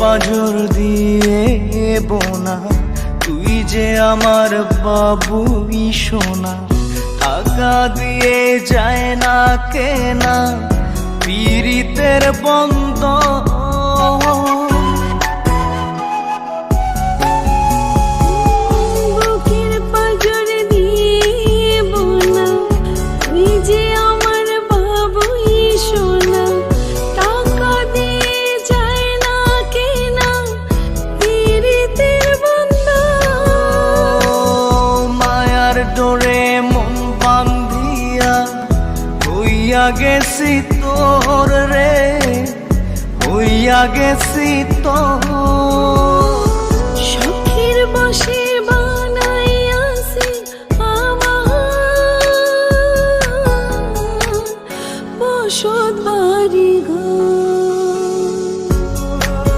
পাঁজর দিয়ে বোনা, তুই যে আমার বাবুই সোনা। টাকা দিয়ে যায় না কেনা পীড়িতের বন্ধন। বুকের পাঁজর দিয়ে বোনা, তুই যে আমার বাবুই সোনা। টাকা দিয়ে যায় না কেনা পীড়িতের বন্ধন। মায়ার ডোরে মন বান্ধিয়া হইয়া গেছি তোর রে, হইয়া গেছি তোর। শখের বসে